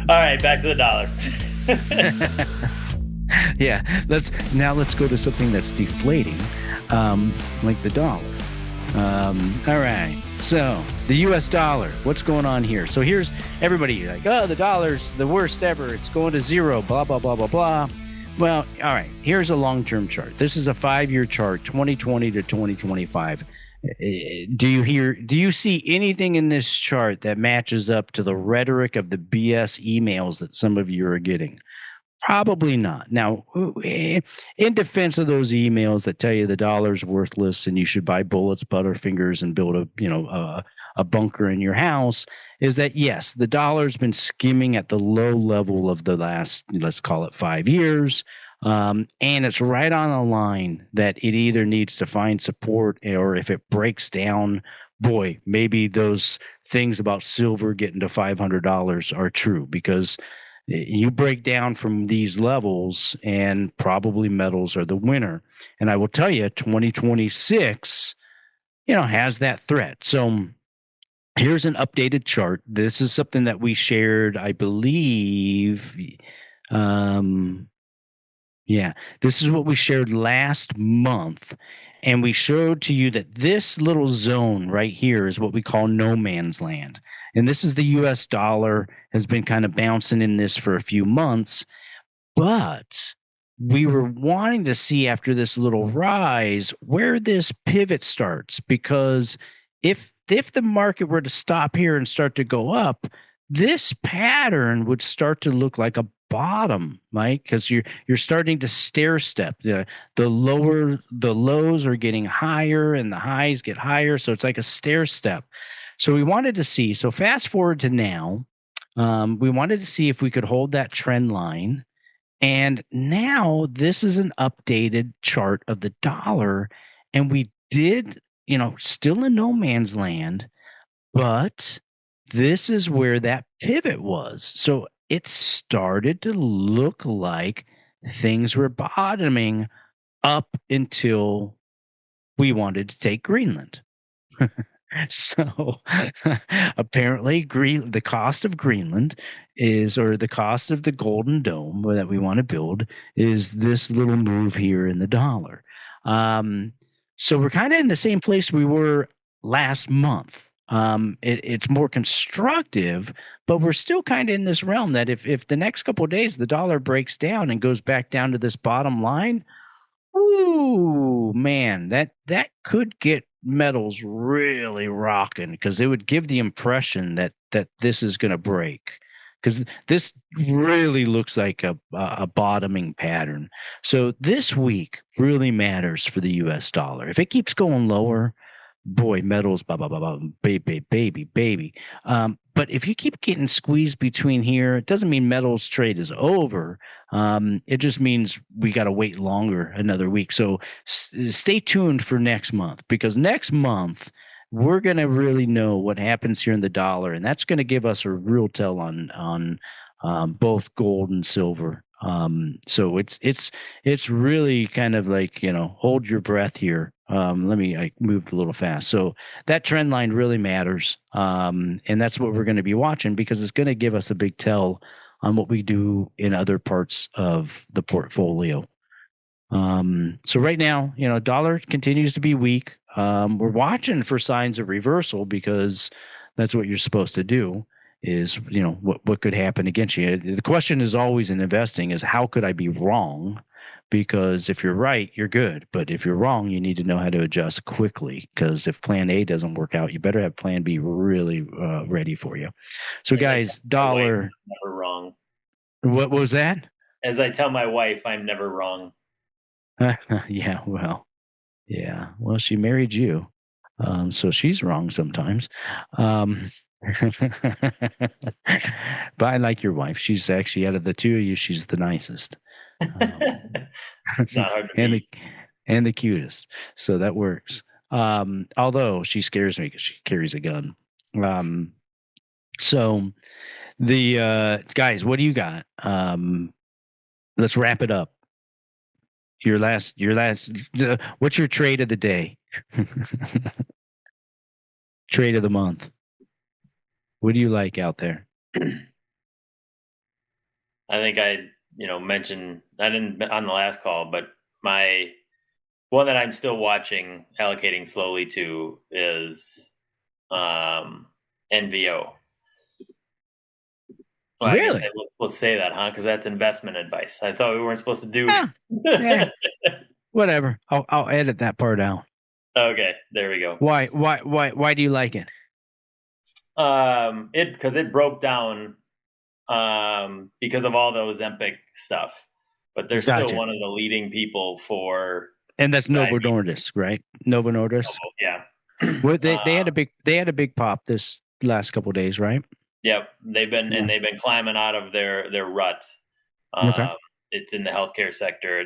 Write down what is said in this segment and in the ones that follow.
All right, back to the dollar. Yeah, let's go to something that's deflating, like the dollar. All right, so the U.S. dollar. What's going on here? So here's everybody like, oh, the dollar's the worst ever. It's going to zero. Blah blah blah blah blah. Well, all right. Here's a long-term chart. This is a 5-year chart, 2020 to 2025. Do you see anything in this chart that matches up to the rhetoric of the BS emails that some of you are getting? Probably not. Now, in defense of those emails that tell you the dollar's worthless and you should buy bullets, butterfingers, and build a bunker in your house, is that yes, the dollar's been skimming at the low level of the last, let's call it 5 years. And it's right on a line that it either needs to find support, or if it breaks down, boy, maybe those things about silver getting to $500 are true, because you break down from these levels and probably metals are the winner. And I will tell you, 2026, has that threat. So here's an updated chart. This is something that we shared, I believe. This is what we shared last month. And we showed to you that this little zone right here is what we call no man's land. And this is the US dollar, has been kind of bouncing in this for a few months. But we were wanting to see after this little rise where this pivot starts, because if the market were to stop here and start to go up, this pattern would start to look like a bottom, Mike, because you're starting to stair step. The lows are getting higher and the highs get higher, so it's like a stair step. So we wanted to see. So fast forward to now, we wanted to see if we could hold that trend line. And now this is an updated chart of the dollar, and we did, still in no man's land, but this is where that pivot was. So it started to look like things were bottoming up until we wanted to take Greenland. So apparently the cost of Greenland or the cost of the Golden Dome that we want to build is this little move here in the dollar. So we're kind of in the same place we were last month. It's more constructive, but we're still kind of in this realm that if the next couple of days the dollar breaks down and goes back down to this bottom line, ooh, man, that could get metals really rocking, because it would give the impression that this is going to break, because this really looks like a bottoming pattern. So this week really matters for the US dollar. If it keeps going lower, boy, metals, blah, blah, blah, blah, baby. But if you keep getting squeezed between here, it doesn't mean metals trade is over. It just means we got to wait longer, another week. So stay tuned for next month, because next month we're going to really know what happens here in the dollar, and that's going to give us a real tell on both gold and silver. So it's really kind of like, hold your breath here. I moved a little fast. So that trend line really matters. And that's what we're going to be watching, because it's going to give us a big tell on what we do in other parts of the portfolio. So right now, dollar continues to be weak. We're watching for signs of reversal, because that's what you're supposed to do, is, what could happen against you. The question is always in investing is, how could I be wrong? Because if you're right, you're good. But if you're wrong, you need to know how to adjust quickly, because if plan A doesn't work out, you better have plan B really ready for you. So guys, dollar. Never wrong. What was that? As I tell my wife, I'm never wrong. Yeah, well, she married you. So she's wrong sometimes. But I like your wife. She's actually, out of the two of you, she's the nicest. Not hard to and the cutest. So that works. Although she scares me because she carries a gun. So the guys, what do you got? Let's wrap it up. Your last. What's your trade of the day? Trade of the month. What do you like out there? I think I, mentioned, I didn't on the last call, but my one that I'm still watching, allocating slowly to is NVO. Well, I guess Really? we'll say that, huh? Because that's investment advice. I thought we weren't supposed to do. Yeah. Yeah. Whatever. I'll edit that part out. Okay, there we go. Why do you like it? Because it broke down because of all those Ozempic stuff, but they're still Gotcha. one of the leading people for. And that's Novo Nordisk, right? Novo Nordisk. Yeah. Well, they had a big pop this last couple of days, right? Yep, they've been climbing out of their rut. Okay. It's in the healthcare sector.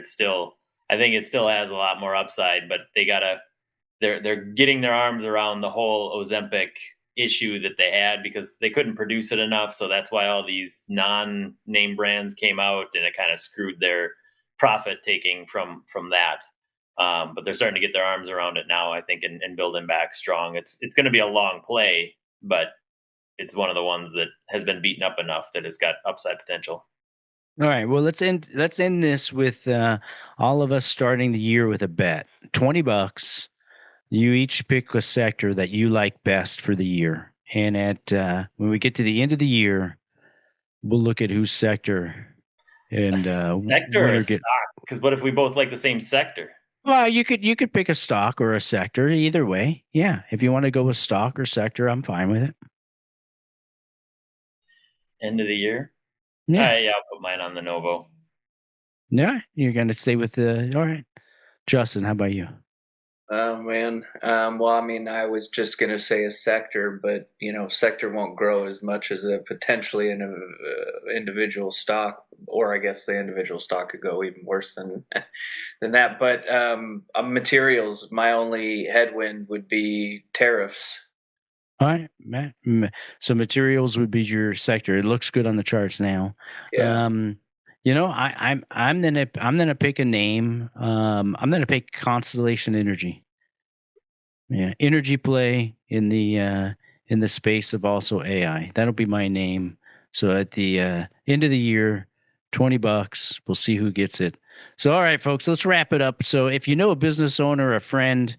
I think it still has a lot more upside, but they're getting their arms around the whole Ozempic issue that they had because they couldn't produce it enough. So that's why all these non-name brands came out, and it kind of screwed their profit taking from that. But they're starting to get their arms around it now, I think, and building back strong. It's going to be a long play, but it's one of the ones that has been beaten up enough that it's got upside potential. All right. Well, let's end this with all of us starting the year with a bet. $20. You each pick a sector that you like best for the year, and when we get to the end of the year, we'll look at whose sector and sector or a stock. Because what if we both like the same sector? Well, you could pick a stock or a sector. Either way, yeah. If you want to go with stock or sector, I'm fine with it. End of the year. Yeah, I'll put mine on the Novo. Yeah, you're gonna stay with the. All right, Justin. How about you? Oh man. Well, I mean, I was just gonna say a sector, but sector won't grow as much as potentially an individual stock, or I guess the individual stock could go even worse than that. But materials, my only headwind would be tariffs. All right, Matt. So materials would be your sector. It looks good on the charts now. Yeah. I'm gonna pick a name. I'm gonna pick Constellation Energy. Yeah, energy play in the space of also AI. That'll be my name. So at the end of the year, $20. We'll see who gets it. So all right, folks, let's wrap it up. So if you know a business owner, a friend,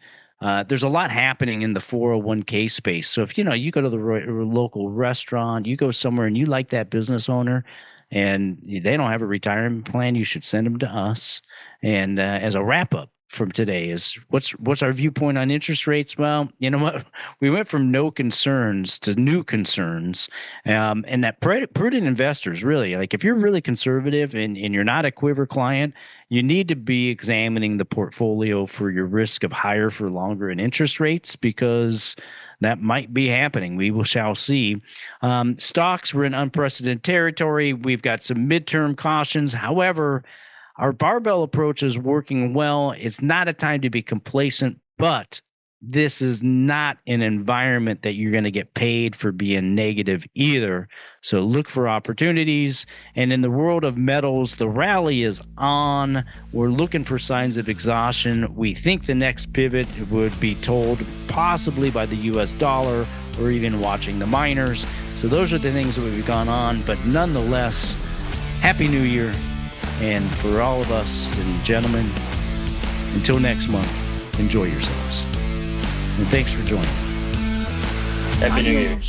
there's a lot happening in the 401k space. So if you go to the local restaurant, you go somewhere and you like that business owner, and they don't have a retirement plan, you should send them to us. And as a wrap up from today is what's our viewpoint on interest rates? Well, you know what? We went from no concerns to new concerns, and that prudent investors really, like if you're really conservative and you're not a Quiver client, you need to be examining the portfolio for your risk of higher for longer in interest rates, because that might be happening. We shall see. Stocks were in unprecedented territory. We've got some midterm cautions. However, our barbell approach is working well. It's not a time to be complacent, but this is not an environment that you're going to get paid for being negative either. So look for opportunities. And in the world of metals, the rally is on. We're looking for signs of exhaustion. We think the next pivot would be told possibly by the US dollar or even watching the miners. So those are the things that we've gone on. But nonetheless, Happy New Year. And for all of us and gentlemen, until next month, enjoy yourselves. And thanks for joining. Happy New Year.